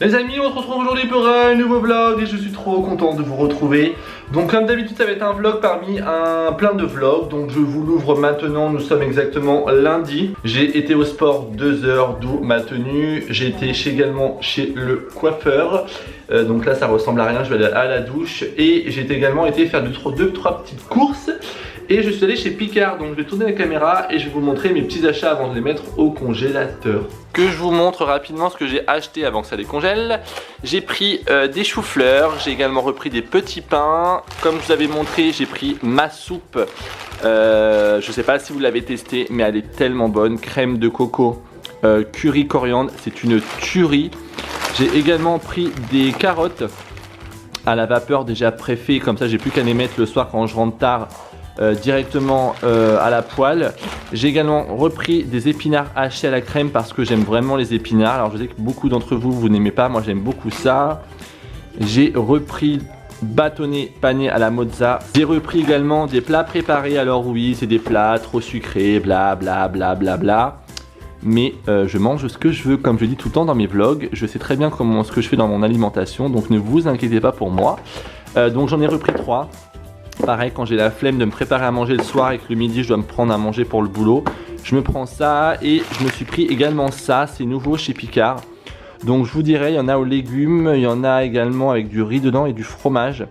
Les amis, on se retrouve aujourd'hui pour un nouveau vlog et je suis trop content de vous retrouver. Donc comme d'habitude ça va être un vlog parmi un plein de vlogs. Donc je vous l'ouvre maintenant, nous sommes exactement lundi. J'ai été au sport 2 heures, d'où ma tenue. J'ai été également chez le coiffeur. Donc là ça ressemble à rien, je vais aller à la douche. Et j'ai également été faire 2-3 petites courses. Et je suis allé chez Picard, donc je vais tourner la caméra et je vais vous montrer mes petits achats avant de les mettre au congélateur. Que je vous montre rapidement ce que j'ai acheté avant que ça décongèle. J'ai pris des choux-fleurs, j'ai également repris des petits pains. Comme je vous avais montré, j'ai pris ma soupe. Je sais pas si vous l'avez testé, mais elle est tellement bonne. Crème de coco, curry coriandre, c'est une tuerie. J'ai également pris des carottes à la vapeur déjà préfait, comme ça j'ai plus qu'à les mettre le soir quand je rentre tard. Directement à la poêle. J'ai également repris des épinards hachés à la crème parce que j'aime vraiment les épinards. Alors je sais que beaucoup d'entre vous n'aimez pas, moi j'aime beaucoup ça. J'ai repris bâtonnet pané à la mozza. J'ai repris également des plats préparés. Alors oui, c'est des plats trop sucrés, bla bla bla bla bla. Mais je mange ce que je veux, comme je dis tout le temps dans mes vlogs. Je sais très bien ce que je fais dans mon alimentation, donc ne vous inquiétez pas pour moi. Donc j'en ai repris 3. Pareil, quand j'ai la flemme de me préparer à manger le soir et que le midi je dois me prendre à manger pour le boulot, je me prends ça et je me suis pris également ça, c'est nouveau chez Picard. Donc je vous dirais, il y en a aux légumes, il y en a également avec du riz dedans et du fromage.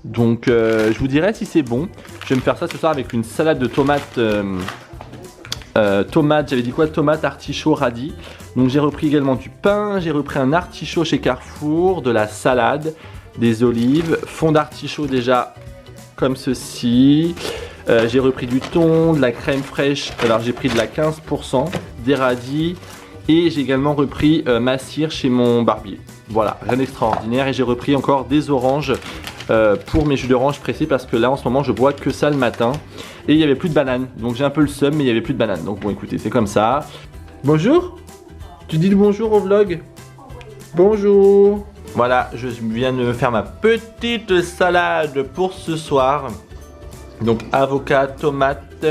Donc je vous dirais si c'est bon. Je vais me faire ça ce soir avec une salade de tomates, j'avais dit quoi? Tomates, artichauts, radis. Donc j'ai repris également du pain, j'ai repris un artichaut chez Carrefour, de la salade, des olives, fond d'artichaut déjà comme ceci. J'ai repris du thon, de la crème fraîche, alors j'ai pris de la 15%, des radis et j'ai également repris ma cire chez mon barbier. Voilà, rien d'extraordinaire. Et j'ai repris encore des oranges pour mes jus d'orange pressés parce que là en ce moment je bois que ça le matin. Et il n'y avait plus de bananes, donc j'ai un peu le seum mais il n'y avait plus de bananes. Donc bon écoutez, c'est comme ça. Bonjour. Tu dis le bonjour au vlog? Bonjour. Voilà, je viens de me faire ma petite salade pour ce soir. Donc avocat, tomate,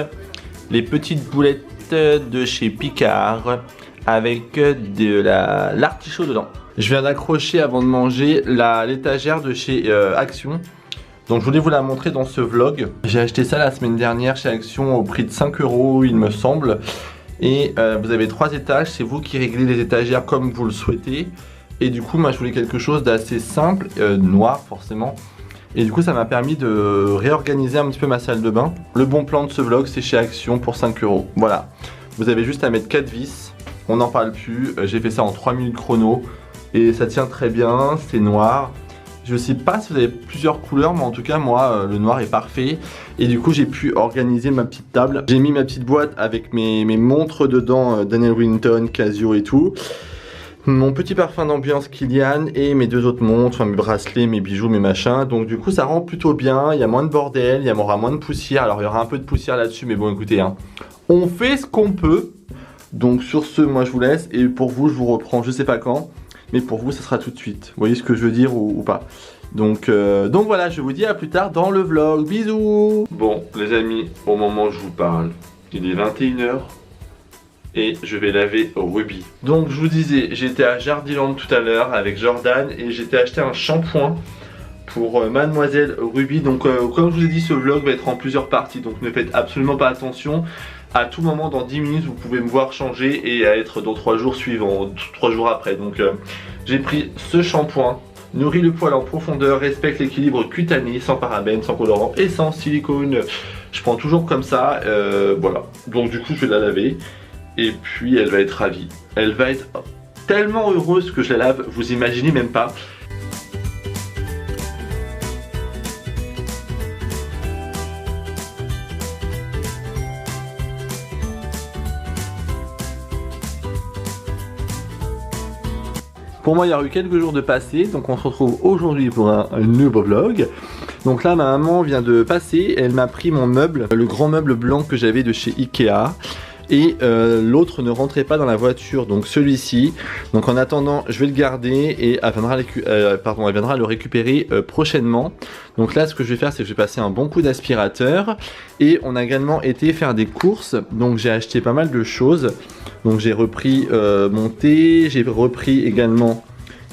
les petites boulettes de chez Picard avec de l'artichaut dedans. Je viens d'accrocher avant de manger l'étagère de chez Action. Donc je voulais vous la montrer dans ce vlog. J'ai acheté ça la semaine dernière chez Action au prix de 5 € il me semble. Et vous avez 3 étages, c'est vous qui réglez les étagères comme vous le souhaitez. Et du coup moi je voulais quelque chose d'assez simple, noir forcément. Et du coup ça m'a permis de réorganiser un petit peu ma salle de bain. Le bon plan de ce vlog c'est chez Action pour 5 €. Voilà, vous avez juste à mettre 4 vis, on n'en parle plus. J'ai fait ça en 3 minutes chrono et ça tient très bien, c'est noir. Je sais pas si vous avez plusieurs couleurs, mais en tout cas moi le noir est parfait. Et du coup j'ai pu organiser ma petite table. J'ai mis ma petite boîte avec mes montres dedans, Daniel Wellington, Casio et tout. Mon petit parfum d'ambiance Kilian et mes 2 autres montres, mes bracelets, mes bijoux, mes machins. Donc du coup ça rend plutôt bien, il y a moins de bordel, il y aura moins de poussière. Alors il y aura un peu de poussière là-dessus, mais bon écoutez, hein, on fait ce qu'on peut. Donc sur ce, moi je vous laisse et pour vous je vous reprends je sais pas quand. Mais pour vous ça sera tout de suite. Vous voyez ce que je veux dire ou pas? Donc voilà, je vous dis à plus tard dans le vlog. Bisous. Bon les amis, au moment où je vous parle, il est 21 h. Et je vais laver Ruby. Donc je vous disais, j'étais à Jardiland tout à l'heure avec Jordan et j'étais acheté un shampoing pour mademoiselle Ruby. Donc comme je vous ai dit, ce vlog va être en plusieurs parties, donc ne faites absolument pas attention. À tout moment, dans 10 minutes, vous pouvez me voir changer et à être dans 3 jours suivants, 3 jours après. Donc j'ai pris ce shampoing, nourrit le poil en profondeur, respecte l'équilibre cutané, sans parabènes, sans colorant et sans silicone. Je prends toujours comme ça, voilà. Donc du coup je vais la laver. Et puis elle va être ravie. Elle va être tellement heureuse que je la lave, vous imaginez même pas. Pour moi il y aura eu quelques jours de passé, donc on se retrouve aujourd'hui pour un nouveau vlog. Donc là ma maman vient de passer, elle m'a pris mon meuble, le grand meuble blanc que j'avais de chez Ikea. Et l'autre ne rentrait pas dans la voiture, donc celui-ci. Donc en attendant je vais le garder et elle viendra le récupérer prochainement. Donc là ce que je vais faire c'est que je vais passer un bon coup d'aspirateur. Et on a également été faire des courses, donc j'ai acheté pas mal de choses. Donc j'ai repris mon thé, j'ai repris également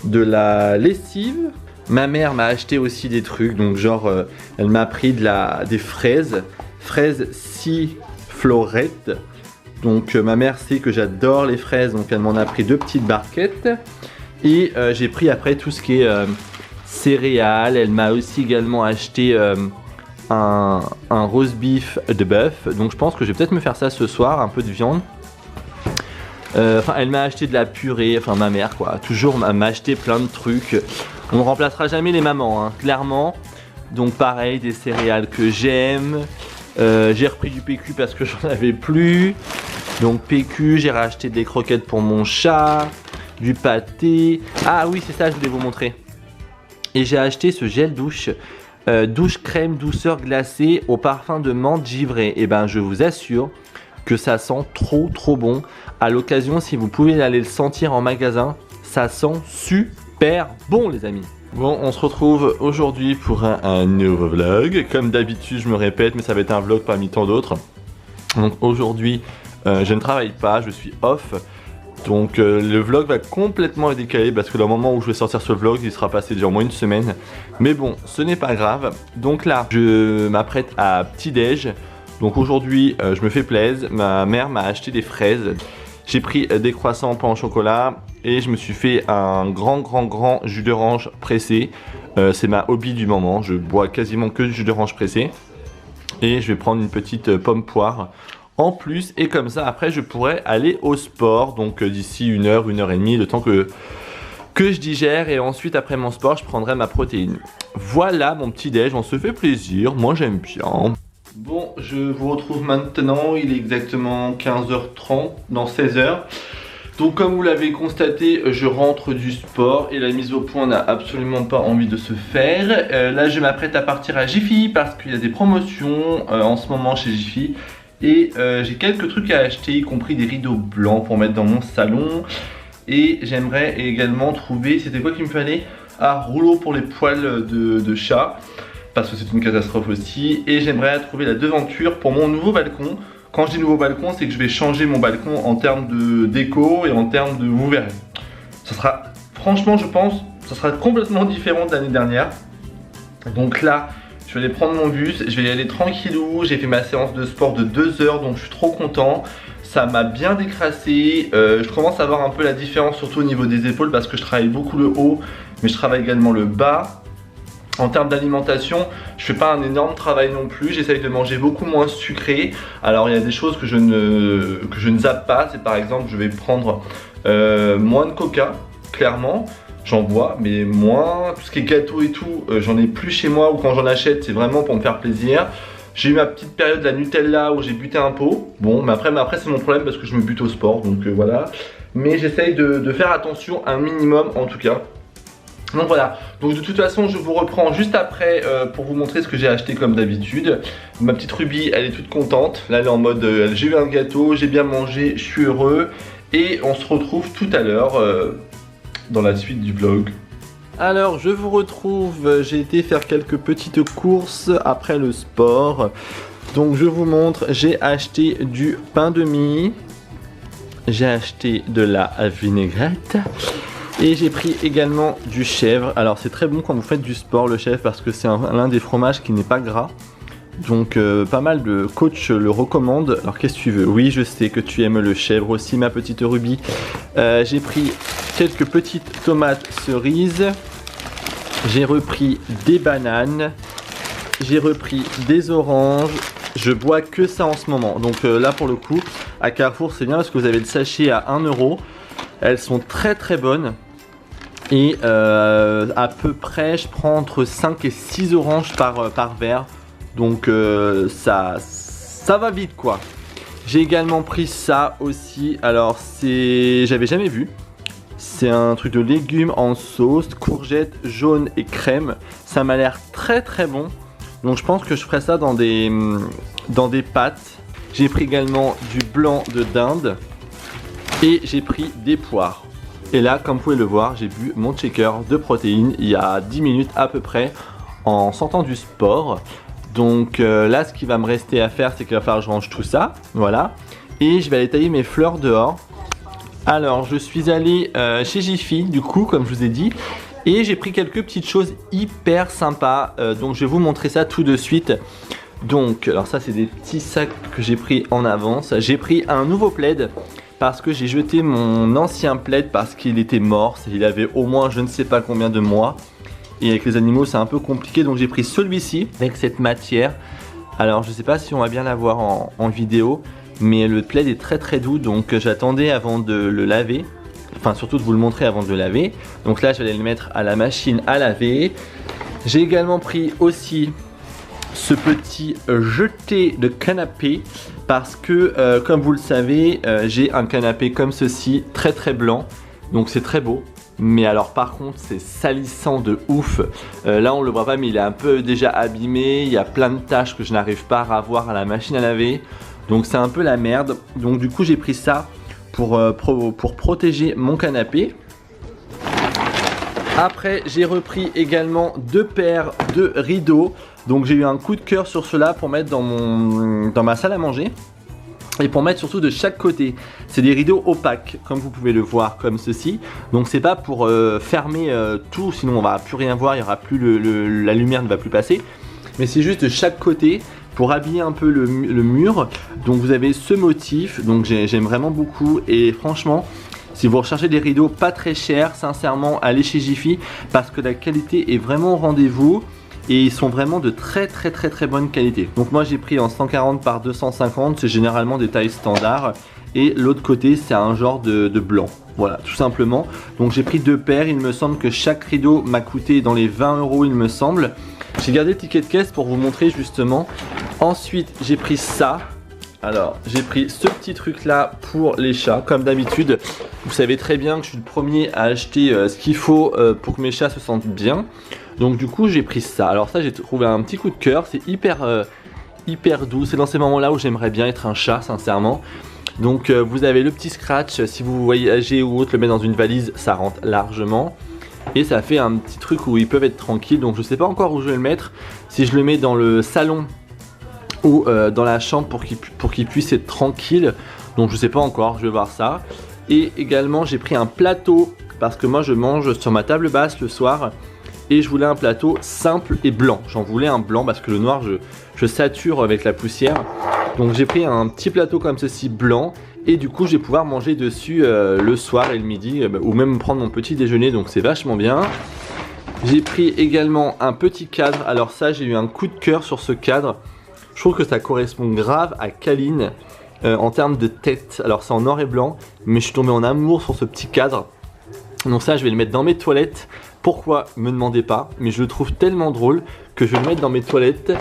de la lessive. Ma mère m'a acheté aussi des trucs, donc genre elle m'a pris des fraises 6 florettes. Donc ma mère sait que j'adore les fraises, donc elle m'en a pris 2 petites barquettes. Et j'ai pris après tout ce qui est céréales. Elle m'a aussi également acheté un roast beef de bœuf. Donc je pense que je vais peut-être me faire ça ce soir, un peu de viande. Elle m'a acheté de la purée, enfin ma mère quoi, toujours m'a acheté plein de trucs. On ne remplacera jamais les mamans, hein, clairement. Donc pareil, des céréales que j'aime. J'ai repris du PQ parce que j'en avais plus. Donc PQ, j'ai racheté des croquettes pour mon chat, du pâté. Ah oui, c'est ça, je voulais vous montrer. Et j'ai acheté ce gel douche. Douche crème douceur glacée au parfum de menthe givrée. Et ben je vous assure que ça sent trop bon. À l'occasion, si vous pouvez aller le sentir en magasin, ça sent super bon les amis. Bon, on se retrouve aujourd'hui pour un nouveau vlog. Comme d'habitude, je me répète, mais ça va être un vlog parmi tant d'autres. Donc aujourd'hui, je ne travaille pas, je suis off. Donc le vlog va complètement être décalé parce que le moment où je vais sortir ce vlog, il sera passé déjà au moins une semaine. Mais bon, ce n'est pas grave. Donc là, je m'apprête à petit déj. Donc aujourd'hui, je me fais plaisir. Ma mère m'a acheté des fraises. J'ai pris des croissants en pain au chocolat et je me suis fait un grand jus d'orange pressé. C'est ma hobby du moment. Je bois quasiment que du jus d'orange pressé. Et je vais prendre une petite pomme poire en plus. Et comme ça, après, je pourrais aller au sport. Donc d'ici 1 heure, 1 heure et demie, le temps que je digère. Et ensuite, après mon sport, je prendrai ma protéine. Voilà mon petit déj. On se fait plaisir. Moi, j'aime bien. Bon, je vous retrouve maintenant, il est exactement 15h30, dans 16h. Donc comme vous l'avez constaté, je rentre du sport et la mise au point n'a absolument pas envie de se faire. Là, je m'apprête à partir à Jiffy parce qu'il y a des promotions en ce moment chez Jiffy. Et j'ai quelques trucs à acheter, y compris des rideaux blancs pour mettre dans mon salon. Et j'aimerais également trouver, c'était quoi qu'il me fallait? Un rouleau pour les poils de chat. Parce que c'est une catastrophe aussi. Et j'aimerais trouver la devanture pour mon nouveau balcon. Quand je dis nouveau balcon, c'est que je vais changer mon balcon en termes de déco et en termes de... Vous verrez. Ça sera, franchement je pense, ça sera complètement différent de l'année dernière. Donc là, je vais aller prendre mon bus, je vais y aller tranquillou. J'ai fait ma séance de sport de 2 heures, donc je suis trop content. Ça m'a bien décrassé. Je commence à voir un peu la différence, surtout au niveau des épaules, parce que je travaille beaucoup le haut, mais je travaille également le bas. En termes d'alimentation, je fais pas un énorme travail non plus, j'essaye de manger beaucoup moins sucré. Alors il y a des choses que je ne zappe pas, c'est par exemple je vais prendre moins de coca, clairement, j'en bois, mais moins, tout ce qui est gâteau et tout, j'en ai plus chez moi ou quand j'en achète c'est vraiment pour me faire plaisir. J'ai eu ma petite période de la Nutella où j'ai buté un pot, bon mais après c'est mon problème parce que je me bute au sport, donc voilà. Mais j'essaye de faire attention un minimum en tout cas. Donc voilà, donc de toute façon je vous reprends juste après pour vous montrer ce que j'ai acheté comme d'habitude. Ma petite Ruby, elle est toute contente. Là elle est en mode j'ai eu un gâteau, j'ai bien mangé, je suis heureux. Et on se retrouve tout à l'heure dans la suite du vlog. Alors je vous retrouve, j'ai été faire quelques petites courses après le sport. Donc je vous montre, j'ai acheté du pain de mie. J'ai acheté de la vinaigrette. Et j'ai pris également du chèvre. Alors c'est très bon quand vous faites du sport le chèvre parce que c'est l'un des fromages qui n'est pas gras. Donc pas mal de coachs le recommandent. Alors qu'est-ce que tu veux? Oui, je sais que tu aimes le chèvre aussi ma petite Ruby. J'ai pris quelques petites tomates cerises. J'ai repris des bananes. J'ai repris des oranges. Je bois que ça en ce moment. Donc là pour le coup à Carrefour c'est bien parce que vous avez le sachet à 1 €. Elles sont très bonnes. Et à peu près je prends entre 5 et 6 oranges par verre. Donc ça va vite quoi. J'ai également pris ça aussi. Alors j'avais jamais vu. C'est un truc de légumes en sauce, courgettes jaunes et crème. Ça m'a l'air très bon. Donc je pense que je ferai ça dans des pâtes. J'ai pris également du blanc de dinde. Et j'ai pris des poires. Et là, comme vous pouvez le voir, j'ai bu mon shaker de protéines il y a 10 minutes à peu près en sortant du sport. Donc là, ce qui va me rester à faire, c'est qu'il va falloir que je range tout ça. Voilà. Et je vais aller tailler mes fleurs dehors. Alors je suis allé chez Jiffy du coup comme je vous ai dit. Et j'ai pris quelques petites choses hyper sympas, donc je vais vous montrer ça tout de suite. Donc, alors ça c'est des petits sacs que j'ai pris en avance. J'ai pris un nouveau plaid parce que j'ai jeté mon ancien plaid parce qu'il était mort. Il avait au moins je ne sais pas combien de mois. Et avec les animaux c'est un peu compliqué, donc j'ai pris celui-ci avec cette matière. Alors je ne sais pas si on va bien la voir en vidéo, mais le plaid est très doux, donc j'attendais avant de le laver. Enfin surtout de vous le montrer avant de le laver. Donc là je vais aller le mettre à la machine à laver. J'ai également pris aussi ce petit jeté de canapé parce que comme vous le savez j'ai un canapé comme ceci très blanc. Donc c'est très beau. Mais alors par contre c'est salissant de ouf. Là on le voit pas mais il est un peu déjà abîmé. Il y a plein de taches que je n'arrive pas à ravoir à la machine à laver. Donc c'est un peu la merde. Donc du coup j'ai pris ça pour protéger mon canapé. Après j'ai repris également 2 paires de rideaux. Donc j'ai eu un coup de cœur sur cela pour mettre dans ma salle à manger. Et pour mettre surtout de chaque côté. C'est des rideaux opaques comme vous pouvez le voir comme ceci. Donc c'est pas pour fermer tout, sinon on va plus rien voir, il y aura plus la lumière ne va plus passer. Mais c'est juste de chaque côté pour habiller un peu le mur. Donc vous avez ce motif, donc j'aime vraiment beaucoup. Et franchement si vous recherchez des rideaux pas très chers, sincèrement allez chez Jiffy parce que la qualité est vraiment au rendez-vous. Et ils sont vraiment de très bonne qualité. Donc moi j'ai pris en 140 par 250, c'est généralement des tailles standards. Et l'autre côté c'est un genre de blanc. Voilà, tout simplement. Donc j'ai pris 2 paires, il me semble que chaque rideau m'a coûté dans les 20 € il me semble. J'ai gardé le ticket de caisse pour vous montrer justement. Ensuite j'ai pris ça. Alors j'ai pris ce petit truc là pour les chats. Comme d'habitude, vous savez très bien que je suis le premier à acheter ce qu'il faut pour que mes chats se sentent bien. Donc du coup j'ai pris ça. Alors ça j'ai trouvé un petit coup de cœur. C'est hyper doux. C'est dans ces moments là où j'aimerais bien être un chat sincèrement. Donc vous avez le petit scratch. Si vous voyagez ou autre, le mettre dans une valise, ça rentre largement. Et ça fait un petit truc où ils peuvent être tranquilles. Donc je sais pas encore où je vais le mettre. Si je le mets dans le salon ou dans la chambre pour qu'il puisse être tranquille. Donc je sais pas encore, je vais voir ça. Et également j'ai pris un plateau parce que moi je mange sur ma table basse le soir. Et je voulais un plateau simple et blanc. J'en voulais un blanc parce que le noir je sature avec la poussière. Donc j'ai pris un petit plateau comme ceci blanc. Et du coup je vais pouvoir manger dessus le soir et le midi. Ou même prendre mon petit déjeuner, donc c'est vachement bien. J'ai pris également un petit cadre. Alors ça j'ai eu un coup de cœur sur ce cadre. Je trouve que ça correspond grave à Kaline en termes de tête. Alors c'est en noir et blanc. Mais je suis tombé en amour sur ce petit cadre. Donc ça je vais le mettre dans mes toilettes. Pourquoi? Me demandez pas, mais je le trouve tellement drôle que je vais le mettre dans mes toilettes.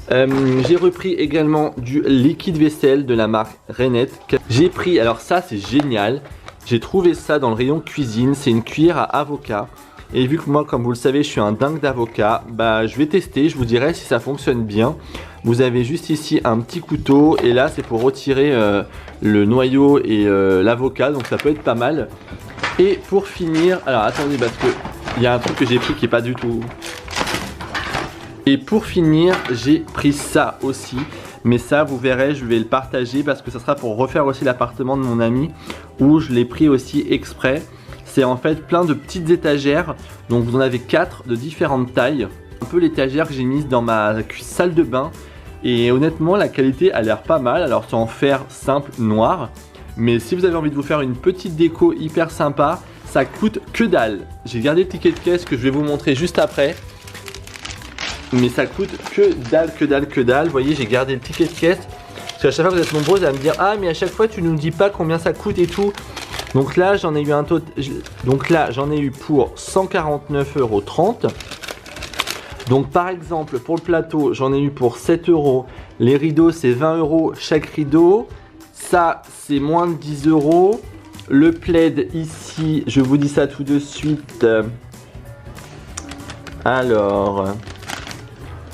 J'ai repris également du liquide vaisselle de la marque Renette. J'ai pris, alors ça c'est génial, j'ai trouvé ça dans le rayon cuisine, c'est une cuillère à avocat. Et vu que moi comme vous le savez je suis un dingue d'avocat, bah je vais tester, je vous dirai si ça fonctionne bien. Vous avez juste ici un petit couteau et là c'est pour retirer le noyau et l'avocat, donc ça peut être pas mal. Et pour finir, alors attendez parce que il y a un truc que j'ai pris qui est pas du tout. Et pour finir, j'ai pris ça aussi. Mais ça, vous verrez, je vais le partager parce que ça sera pour refaire aussi l'appartement de mon ami où je l'ai pris aussi exprès. C'est en fait plein de petites étagères. Donc vous en avez 4 de différentes tailles. Un peu l'étagère que j'ai mise dans ma salle de bain. Et honnêtement, la qualité a l'air pas mal. Alors c'est en fer simple noir. Mais si vous avez envie de vous faire une petite déco hyper sympa, ça coûte que dalle. J'ai gardé le ticket de caisse que je vais vous montrer juste après. Mais ça coûte que dalle. Vous voyez, j'ai gardé le ticket de caisse. Parce qu'à chaque fois vous êtes nombreux à me dire ah mais à chaque fois tu nous dis pas combien ça coûte et tout. Donc là j'en ai eu j'en ai eu pour 149,30 €. Donc par exemple pour le plateau j'en ai eu pour 7 €. Les rideaux c'est 20 € chaque rideau. Ça c'est moins de 10 €. Le plaid ici, je vous dis ça tout de suite. Alors,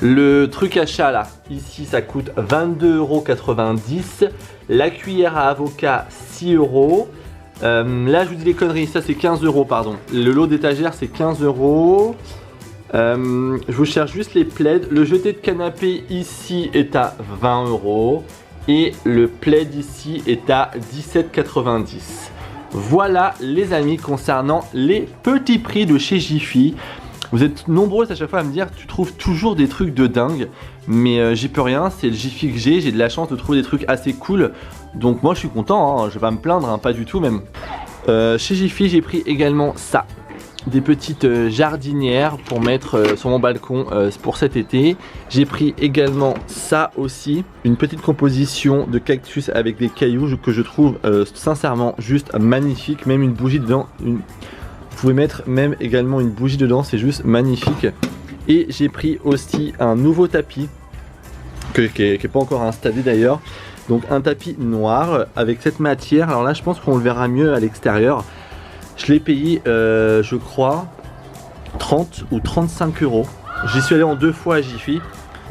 le truc à chat là, ici ça coûte 22,90 €. La cuillère à avocat 6 €. Là je vous dis les conneries, ça c'est 15 € pardon. Le lot d'étagère c'est 15 €. Je vous cherche juste les plaids. Le jeté de canapé ici est à 20 €. Et le plaid ici est à 17,90 €. Voilà les amis concernant les petits prix de chez Jiffy. Vous êtes nombreux à chaque fois à me dire tu trouves toujours des trucs de dingue, mais j'y peux rien, c'est le Jiffy que j'ai de la chance de trouver des trucs assez cool, donc moi je suis content, hein, je vais pas me plaindre, hein, pas du tout même. Chez Jiffy j'ai pris également ça, des petites jardinières pour mettre sur mon balcon pour cet été. J'ai pris également ça aussi, une petite composition de cactus avec des cailloux que je trouve sincèrement juste magnifique, même une bougie dedans. Vous pouvez mettre même également une bougie dedans, c'est juste magnifique. Et j'ai pris aussi un nouveau tapis qui est pas encore installé d'ailleurs. Donc un tapis noir avec cette matière. Alors là je pense qu'on le verra mieux à l'extérieur. Je l'ai payé je crois 30 ou 35 euros. J'y suis allé en 2 fois à Jiffy.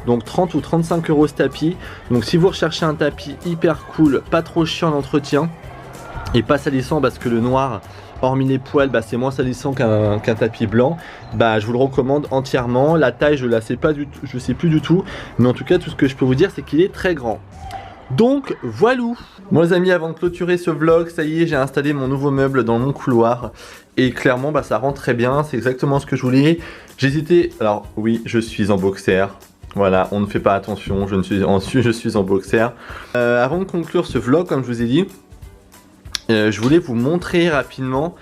Donc 30 ou 35 euros ce tapis. Donc si vous recherchez un tapis hyper cool, pas trop chiant d'entretien et pas salissant parce que le noir, hormis les poils, bah, c'est moins salissant qu'un tapis blanc, bah, je vous le recommande entièrement. La taille je la sais pas du tout, je sais plus du tout, mais en tout cas tout ce que je peux vous dire c'est qu'il est très grand. Donc voilà. Bon les amis, avant de clôturer ce vlog, ça y est, j'ai installé mon nouveau meuble dans mon couloir et clairement bah, ça rend très bien, c'est exactement ce que je voulais. J'hésitais, alors oui je suis en boxer. Voilà, on ne fait pas attention, je suis en boxer. Avant de conclure ce vlog, comme je vous ai dit, je voulais vous montrer rapidement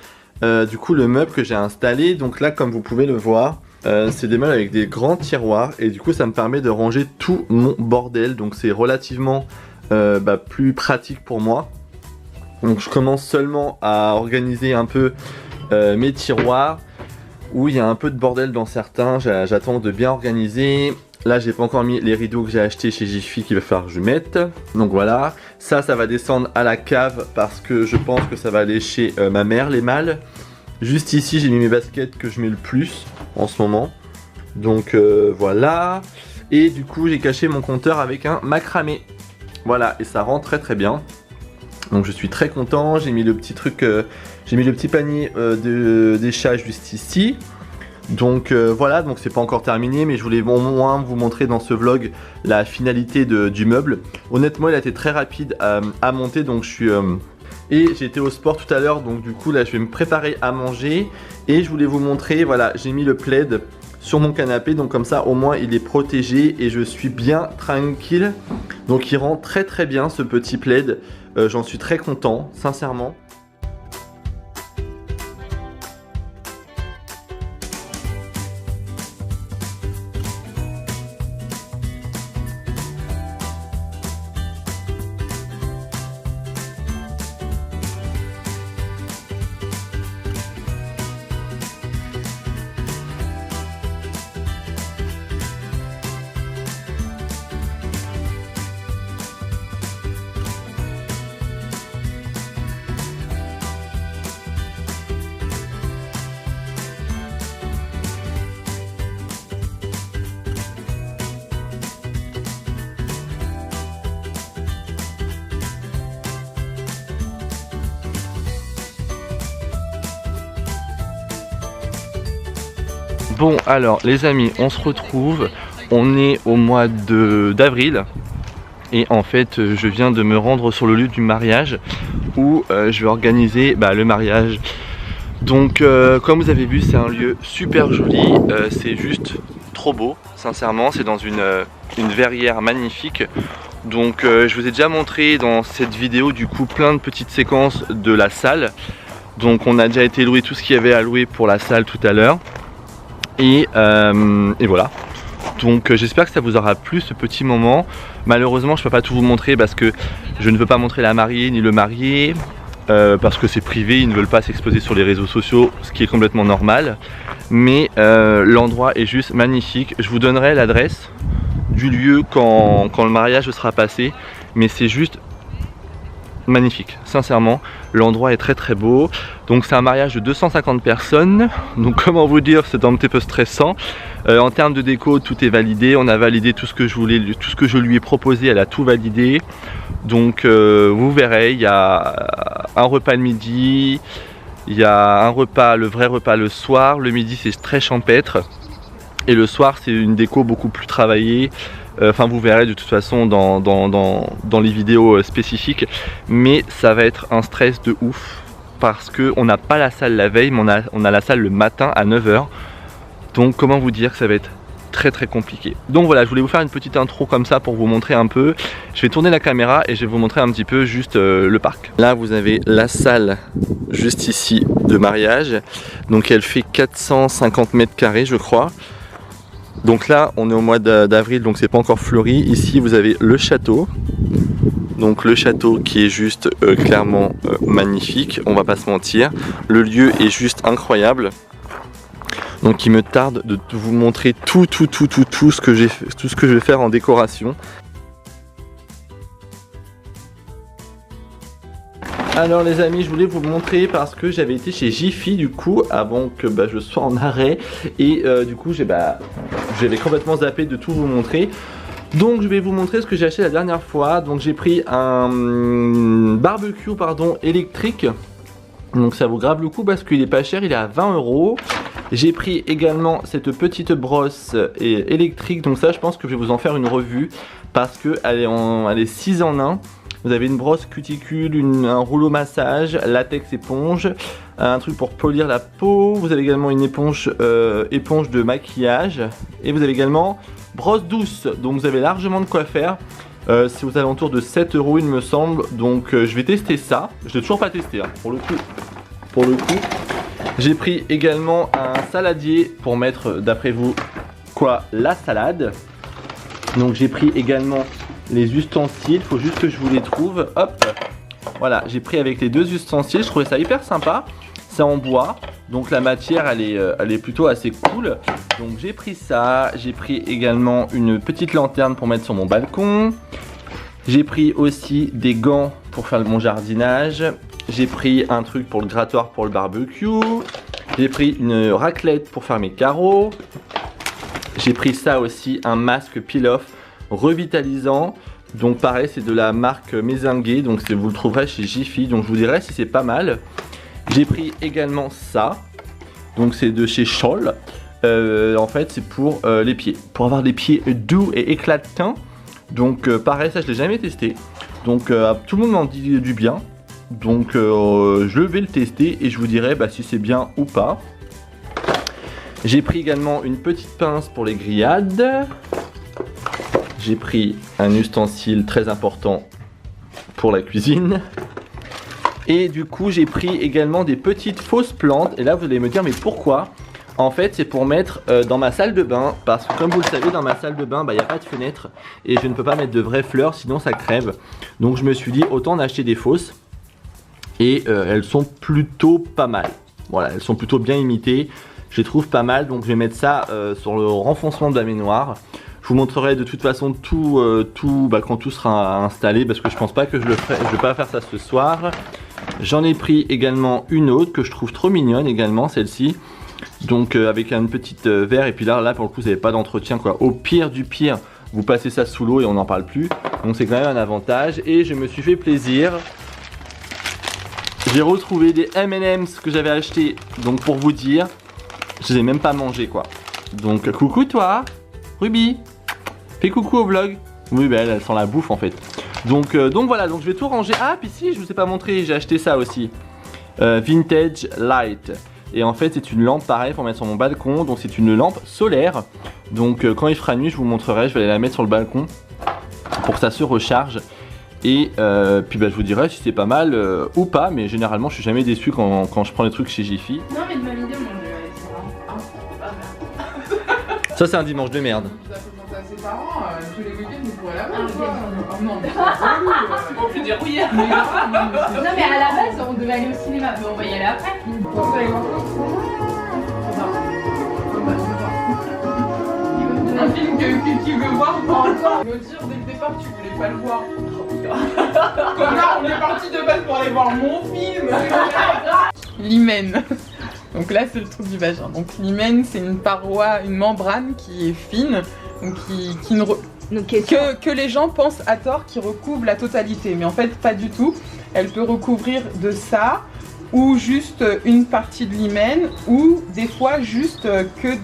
du coup le meuble que j'ai installé. Donc là comme vous pouvez le voir, c'est des meubles avec des grands tiroirs et du coup ça me permet de ranger tout mon bordel. Donc c'est relativement plus pratique pour moi. Donc je commence seulement à organiser un peu mes tiroirs où il y a un peu de bordel dans certains, j'attends de bien organiser. Là j'ai pas encore mis les rideaux que j'ai achetés chez Jiffy qu'il va falloir que je mette. Donc voilà, ça va descendre à la cave parce que je pense que ça va aller chez ma mère les malles. Juste ici j'ai mis mes baskets que je mets le plus en ce moment. Donc voilà. Et du coup j'ai caché mon compteur avec un macramé. Voilà, et ça rend très bien. Donc je suis très content, j'ai mis le petit truc, j'ai mis le petit panier des chats juste ici. Donc voilà, donc c'est pas encore terminé, mais je voulais au moins vous montrer dans ce vlog la finalité du meuble. Honnêtement il a été très rapide à monter, donc je suis... Et j'ai été au sport tout à l'heure, donc du coup là je vais me préparer à manger. Et je voulais vous montrer, voilà, j'ai mis le plaid sur mon canapé, donc comme ça au moins il est protégé et je suis bien tranquille. Donc il rend très bien ce petit plaid, j'en suis très content, sincèrement. Bon alors les amis, on se retrouve, on est au mois d'avril et en fait je viens de me rendre sur le lieu du mariage où je vais organiser le mariage. Donc comme vous avez vu c'est un lieu super joli, c'est juste trop beau sincèrement, c'est dans une verrière magnifique. Donc je vous ai déjà montré dans cette vidéo du coup plein de petites séquences de la salle. Donc on a déjà été loué tout ce qu'il y avait à louer pour la salle tout à l'heure. Et voilà, donc j'espère que ça vous aura plu ce petit moment. Malheureusement je peux pas tout vous montrer parce que je ne veux pas montrer la mariée ni le marié, parce que c'est privé, ils ne veulent pas s'exposer sur les réseaux sociaux, ce qui est complètement normal. Mais l'endroit est juste magnifique. Je vous donnerai l'adresse du lieu quand le mariage sera passé, mais c'est juste magnifique, sincèrement, l'endroit est très beau. Donc c'est un mariage de 250 personnes, donc comment vous dire, c'est un petit peu stressant. En termes de déco, tout est validé, on a validé tout ce que je voulais, tout ce que je lui ai proposé, elle a tout validé. Donc vous verrez, il y a un repas le midi, il y a un repas, le vrai repas le soir, le midi c'est très champêtre, et le soir c'est une déco beaucoup plus travaillée. Enfin vous verrez de toute façon dans les vidéos spécifiques, mais ça va être un stress de ouf. parce qu'on n'a pas la salle la veille, mais on a la salle le matin à 9 h. Donc comment vous dire que ça va être très compliqué. Donc voilà, je voulais vous faire une petite intro comme ça pour vous montrer un peu. Je vais tourner la caméra et je vais vous montrer un petit peu juste le parc. Là vous avez la salle juste ici de mariage. Donc elle fait 450 mètres carrés je crois. Donc là on est au mois d'avril, donc c'est pas encore fleuri. Ici vous avez le château. Donc le château qui est juste clairement magnifique, on va pas se mentir. Le lieu est juste incroyable. Donc il me tarde de vous montrer tout ce que je vais faire en décoration. Alors les amis, je voulais vous montrer parce que j'avais été chez Jiffy du coup avant que je sois en arrêt et du coup j'avais complètement zappé de tout vous montrer. Donc je vais vous montrer ce que j'ai acheté la dernière fois. Donc j'ai pris un barbecue électrique. Donc ça vaut grave le coup parce qu'il est pas cher, il est à 20 €. J'ai pris également cette petite brosse électrique. Donc ça je pense que je vais vous en faire une revue parce qu'elle est 6 en 1. Vous avez une brosse cuticule, un rouleau massage, latex éponge, un truc pour polir la peau. Vous avez également une éponge de maquillage. Et vous avez également brosse douce. Donc vous avez largement de quoi faire. C'est aux alentours de 7 € il me semble. Donc je vais tester ça. Je l'ai toujours pas testé hein, pour le coup. J'ai pris également un saladier pour mettre d'après vous la salade. Donc j'ai pris également les ustensiles, il faut juste que je vous les trouve. Hop, voilà, j'ai pris avec les deux ustensiles, je trouvais ça hyper sympa. C'est en bois, donc la matière elle est plutôt assez cool. Donc j'ai pris ça, j'ai pris également une petite lanterne pour mettre sur mon balcon. J'ai pris aussi des gants pour faire mon jardinage. J'ai pris un truc pour le grattoir pour le barbecue. J'ai pris une raclette pour faire mes carreaux. J'ai pris ça aussi, un masque peel-off revitalisant. Donc pareil, c'est de la marque Mezinguet. Donc vous le trouverez chez Jiffy. Donc je vous dirai si c'est pas mal. J'ai pris également ça. Donc c'est de chez Scholl. En fait c'est pour les pieds. Pour avoir des pieds doux et éclatants. Donc pareil, ça je l'ai jamais testé. Donc tout le monde m'en dit du bien. Donc je vais le tester et je vous dirai si c'est bien ou pas. J'ai pris également une petite pince pour les grillades. J'ai pris un ustensile très important pour la cuisine. Et du coup j'ai pris également des petites fausses plantes. Et là vous allez me dire mais pourquoi? En fait c'est pour mettre dans ma salle de bain. Parce que comme vous le savez dans ma salle de bain il n'y a pas de fenêtre. Et je ne peux pas mettre de vraies fleurs sinon ça crève. Donc je me suis dit autant en acheter des fausses. Et elles sont plutôt pas mal. Voilà, elles sont plutôt bien imitées. Je les trouve pas mal, donc je vais mettre ça sur le renfoncement de la baignoire. Je vous montrerai de toute façon tout quand tout sera installé, parce que je pense pas que je le ferai. Je vais pas faire ça ce soir. J'en ai pris également une autre que je trouve trop mignonne également, celle-ci. Donc avec une petite verre, et puis là pour le coup vous n'avez pas d'entretien quoi. Au pire du pire, vous passez ça sous l'eau et on n'en parle plus. Donc c'est quand même un avantage. Et je me suis fait plaisir. J'ai retrouvé des M&M's que j'avais acheté, donc pour vous dire, je les ai même pas mangés quoi. Donc coucou toi, Ruby, fais coucou au vlog. Oui elle sent la bouffe en fait. Donc voilà, donc je vais tout ranger. Ah puis si, je vous ai pas montré, j'ai acheté ça aussi. Vintage Light. Et en fait c'est une lampe pareil pour mettre sur mon balcon. Donc c'est une lampe solaire. Donc quand il fera nuit je vous montrerai, je vais aller la mettre sur le balcon pour que ça se recharge. Et puis je vous dirai si c'est pas mal ou pas, mais généralement je suis jamais déçu quand je prends les trucs chez Jiffy. Non mais de ma vidéo, Ça c'est un dimanche de merde. Ça fait penser à ses parents, tous les week-ends vous pourrez la voir. Oh non, mais on fait des rouillards. Non mais à la base on devait aller au cinéma, mais on va y aller après. Un film que tu veux voir ou pas? Me dire dès le départ que tu voulais pas le voir. Connard, on est parti de base pour aller voir mon film. L'hymen. Donc là c'est le trou du vagin. Donc l'hymen c'est une paroi, une membrane qui est fine, donc que les gens pensent à tort qui recouvre la totalité, mais en fait pas du tout. Elle peut recouvrir de ça ou juste une partie de l'hymen ou des fois juste que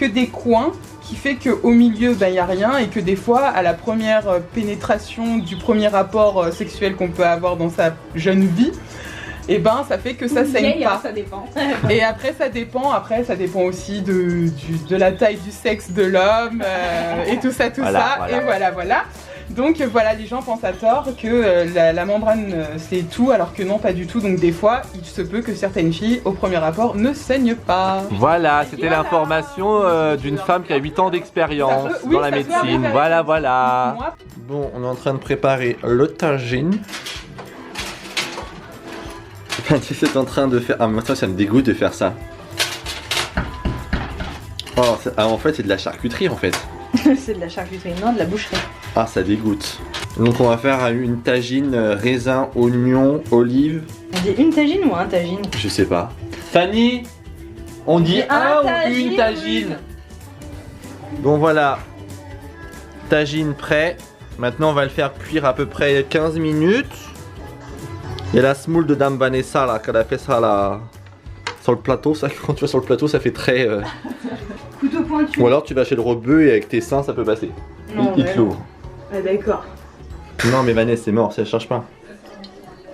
des coins, qui fait qu'au milieu il n'y a rien et que des fois à la première pénétration du premier rapport sexuel qu'on peut avoir dans sa jeune vie, et ben ça fait que ça saigne pas. Ça dépend. Et après ça dépend aussi de la taille du sexe de l'homme et tout ça, Voilà. Et voilà. Donc voilà, les gens pensent à tort que la membrane c'est tout, alors que non, pas du tout. Donc des fois, il se peut que certaines filles au premier rapport ne saignent pas. Voilà, c'était l'information d'une femme qui a 8 ans d'expérience dans la médecine. Voilà. Moi, Bon, on est en train de préparer le tagine. Fanny est en train de faire... Ah, maintenant ça me dégoûte de faire ça. Oh, en fait c'est de la charcuterie en fait. C'est de la charcuterie, non, de la boucherie. Ah, ça dégoûte. Donc on va faire une tagine raisin, oignon, olive. On dit une tagine ou un tagine? Je sais pas. Fanny, on dit un ou une tagine. Donc voilà, tagine prêt. Maintenant on va le faire cuire à peu près 15 minutes. Il y a la semoule de Dame Vanessa là, qu'elle a fait ça là sur le plateau. Ça, quand tu vas sur le plateau, ça fait très. Couteau pointu. Ou alors tu vas chez le rebeu et avec tes seins ça peut passer. Non, Il te l'ouvre. Ah d'accord. Non mais Vanessa c'est mort, ça cherche pas.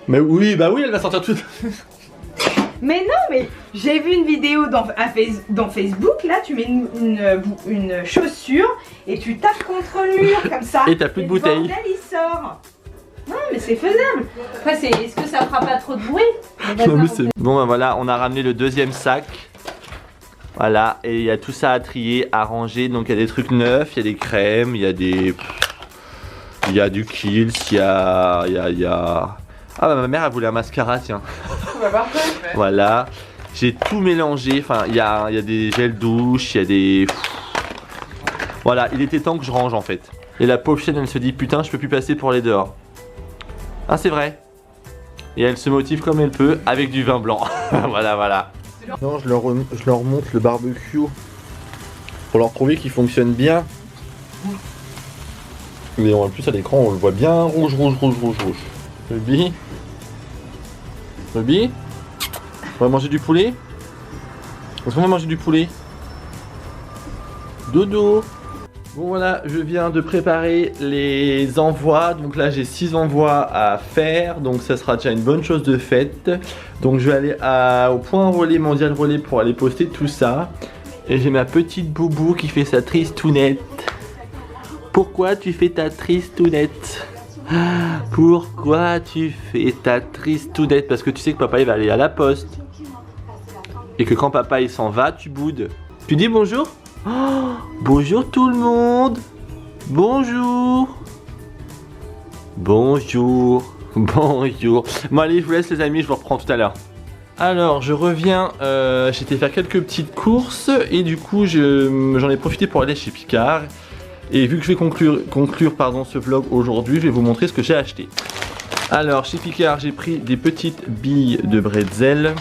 Mais oui, bah oui, elle va sortir toute. Mais non, mais j'ai vu une vidéo dans Facebook, là tu mets une chaussure et tu tapes contre le mur comme ça. Et t'as plus de bouteille. Le bordel il sort. Non mais c'est faisable. Après est-ce que ça fera pas trop de bruit? Non, mais c'est... Bon bah voilà, on a ramené le deuxième sac. Voilà, et il y a tout ça à trier, à ranger. Donc il y a des trucs neufs, il y a des crèmes, il y a des... Il y a du Kiehl's, il y a... Ah bah ma mère elle voulait un mascara, tiens. Voilà, j'ai tout mélangé, enfin il y a des gels douche, il y a des... Voilà, il était temps que je range en fait. Et la pauvre chienne elle se dit putain je peux plus passer pour les dehors. Ah c'est vrai. Et elle se motive comme elle peut avec du vin blanc. voilà. Non, je leur montre le barbecue pour leur prouver qu'il fonctionne bien. Mais en plus à l'écran on le voit bien rouge. Ruby, on va manger du poulet? Est-ce qu'on va manger du poulet? Dodo. Bon voilà, je viens de préparer les envois. Donc là j'ai 6 envois à faire. Donc ça sera déjà une bonne chose de faite. Donc je vais aller au point relais, mondial relais, pour aller poster tout ça. Et j'ai ma petite boubou qui fait sa tristounette. Pourquoi tu fais ta tristounette? Pourquoi tu fais ta tristounette? Parce que tu sais que papa il va aller à la poste. Et que quand papa il s'en va, tu boudes. Tu dis bonjour? Oh, bonjour tout le monde. Bonjour. Bon allez, je vous laisse les amis, je vous reprends tout à l'heure. Alors je reviens, j'étais faire quelques petites courses. Et du coup j'en ai profité pour aller chez Picard. Et vu que je vais conclure ce vlog aujourd'hui, je vais vous montrer ce que j'ai acheté. Alors chez Picard j'ai pris des petites billes de bretzel.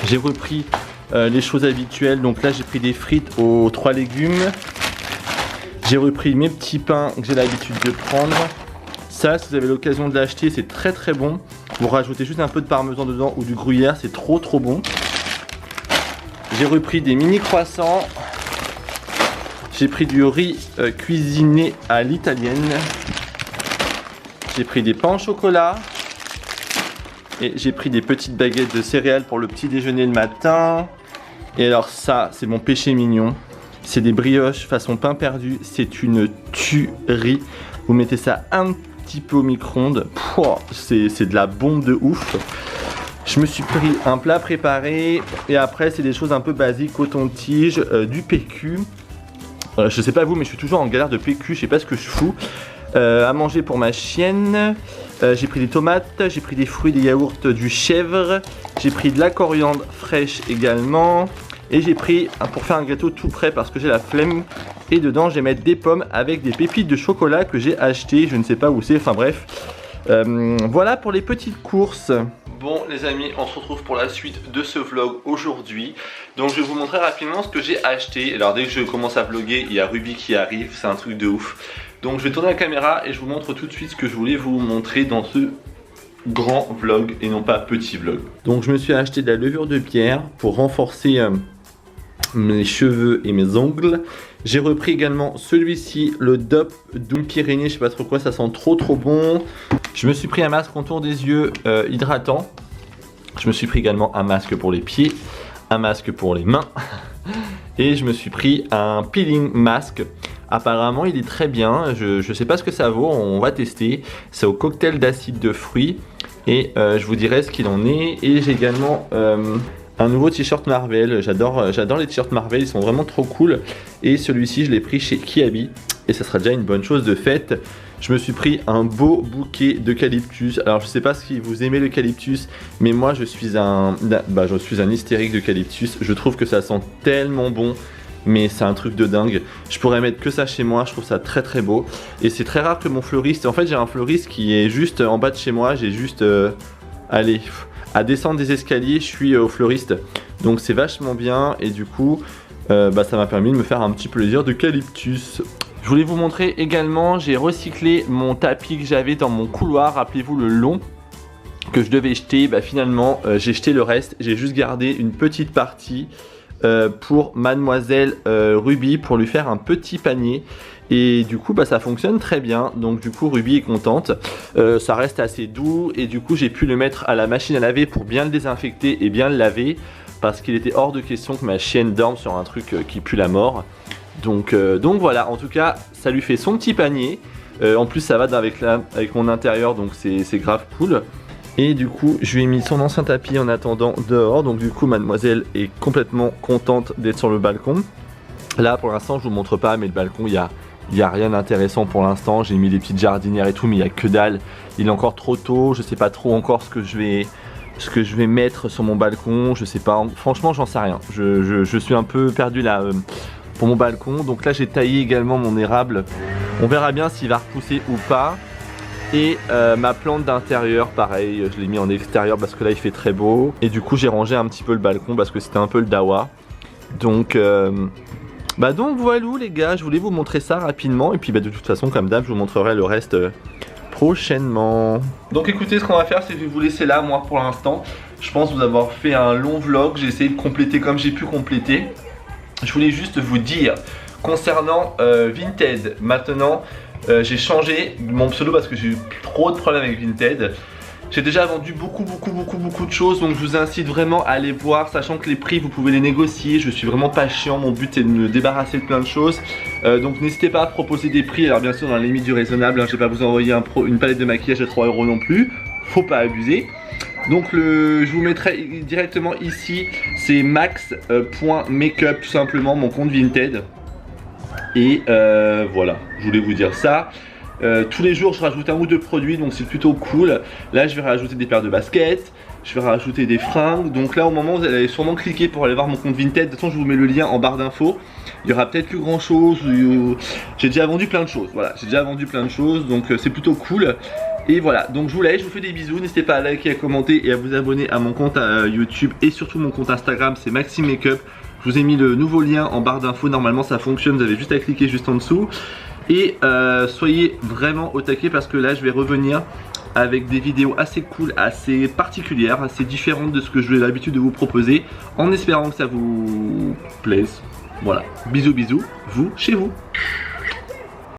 J'ai repris les choses habituelles. Donc là j'ai pris des frites aux 3 légumes. J'ai repris mes petits pains que j'ai l'habitude de prendre. Ça, si vous avez l'occasion de l'acheter, c'est très très bon. Vous rajoutez juste un peu de parmesan dedans ou du gruyère, c'est trop bon. J'ai repris des mini croissants. J'ai pris du riz cuisiné à l'italienne. J'ai pris des pains au chocolat. Et j'ai pris des petites baguettes de céréales pour le petit déjeuner le matin. Et alors ça, c'est mon péché mignon. C'est des brioches façon pain perdu. C'est une tuerie. Vous mettez ça un petit peu au micro-ondes. C'est de la bombe de ouf. Je me suis pris un plat préparé. Et après, c'est des choses un peu basiques. Coton-tige, du PQ. Je sais pas vous, mais je suis toujours en galère de PQ. Je sais pas ce que je fous. À manger pour ma chienne. J'ai pris des tomates, j'ai pris des fruits, des yaourts, du chèvre. J'ai pris de la coriandre fraîche également. Et j'ai pris pour faire un gâteau tout prêt parce que j'ai la flemme. Et dedans je vais mettre des pommes avec des pépites de chocolat que j'ai acheté. Je ne sais pas où c'est, enfin bref. Voilà pour les petites courses. Bon les amis, on se retrouve pour la suite de ce vlog aujourd'hui. Donc je vais vous montrer rapidement ce que j'ai acheté. Alors dès que je commence à vlogger, il y a Ruby qui arrive, c'est un truc de ouf. Donc je vais tourner la caméra et je vous montre tout de suite ce que je voulais vous montrer dans ce grand vlog et non pas petit vlog. Donc je me suis acheté de la levure de bière pour renforcer mes cheveux et mes ongles. J'ai repris également celui-ci, le Dop Doom Pyrénées, je sais pas trop quoi, ça sent trop bon. Je me suis pris un masque contour des yeux hydratant. Je me suis pris également un masque pour les pieds, un masque pour les mains et je me suis pris un peeling mask. Apparemment il est très bien, je sais pas ce que ça vaut, on va tester. C'est au cocktail d'acide de fruits et je vous dirai ce qu'il en est. Et j'ai également un nouveau t-shirt Marvel, j'adore les t-shirts Marvel, ils sont vraiment trop cool. Et celui-ci je l'ai pris chez Kiabi et ça sera déjà une bonne chose de faite. Je me suis pris un beau bouquet d'eucalyptus. Alors je sais pas si vous aimez l'eucalyptus, mais moi je suis un hystérique d'eucalyptus. Je trouve que ça sent tellement bon, mais c'est un truc de dingue. Je pourrais mettre que ça chez moi, je trouve ça très très beau. Et c'est très rare que mon fleuriste, en fait j'ai un fleuriste qui est juste en bas de chez moi. J'ai juste, allez, à descendre des escaliers, je suis au fleuriste. Donc c'est vachement bien et du coup, ça m'a permis de me faire un petit plaisir d'eucalyptus. Je voulais vous montrer également, j'ai recyclé mon tapis que j'avais dans mon couloir, rappelez-vous le long que je devais jeter. Finalement j'ai jeté le reste, j'ai juste gardé une petite partie pour mademoiselle Ruby pour lui faire un petit panier. Et du coup ça fonctionne très bien, donc du coup Ruby est contente. Ça reste assez doux et du coup j'ai pu le mettre à la machine à laver pour bien le désinfecter et bien le laver. Parce qu'il était hors de question que ma chienne dorme sur un truc qui pue la mort. Donc voilà, en tout cas ça lui fait son petit panier. En plus ça va avec mon intérieur, donc c'est grave cool. Et du coup je lui ai mis son ancien tapis en attendant dehors. Donc du coup mademoiselle est complètement contente d'être sur le balcon. Là pour l'instant je vous montre pas, mais le balcon il y a rien d'intéressant pour l'instant. J'ai mis des petites jardinières et tout, mais il y a que dalle. Il est encore trop tôt, je sais pas trop encore ce que je vais mettre sur mon balcon. Je sais pas, franchement j'en sais rien. Je suis un peu perdu là pour mon balcon. Donc là j'ai taillé également mon érable. On verra bien s'il va repousser ou pas. Et ma plante d'intérieur, pareil, je l'ai mis en extérieur parce que là il fait très beau. Et du coup j'ai rangé un petit peu le balcon parce que c'était un peu le dawa. Donc voilà les gars, je voulais vous montrer ça rapidement. Et puis de toute façon comme d'hab je vous montrerai le reste prochainement. Donc écoutez, ce qu'on va faire c'est que je vais vous laisser là, moi pour l'instant. Je pense vous avoir fait un long vlog, j'ai essayé de compléter comme j'ai pu compléter. Je voulais juste vous dire concernant Vinted, maintenant j'ai changé mon pseudo parce que j'ai eu trop de problèmes avec Vinted. J'ai déjà vendu beaucoup de choses, donc je vous incite vraiment à aller voir, sachant que les prix vous pouvez les négocier. Je suis vraiment pas chiant, mon but est de me débarrasser de plein de choses. Donc n'hésitez pas à proposer des prix, alors bien sûr dans la limite du raisonnable, hein, je vais pas vous envoyer une palette de maquillage à 3 € non plus, faut pas abuser. Donc je vous mettrai directement ici, c'est max.makeup tout simplement, mon compte Vinted. Et voilà, je voulais vous dire ça. Tous les jours je rajoute un ou deux produits, donc c'est plutôt cool. Là je vais rajouter des paires de baskets, je vais rajouter des fringues. Donc là au moment vous allez sûrement cliquer pour aller voir mon compte Vinted. De toute façon je vous mets le lien en barre d'infos. Il y aura peut-être plus grand chose. J'ai déjà vendu plein de choses, voilà, j'ai déjà vendu plein de choses, donc c'est plutôt cool. Et voilà, donc je vous laisse, je vous fais des bisous. N'hésitez pas à liker, à commenter et à vous abonner à mon compte YouTube et surtout mon compte Instagram, c'est Maxime Makeup. Je vous ai mis le nouveau lien en barre d'infos, normalement ça fonctionne, vous avez juste à cliquer juste en dessous. Et soyez vraiment au taquet parce que là je vais revenir avec des vidéos assez cool, assez particulières, assez différentes de ce que j'ai l'habitude de vous proposer, en espérant que ça vous plaise. Voilà, bisous, vous, chez vous.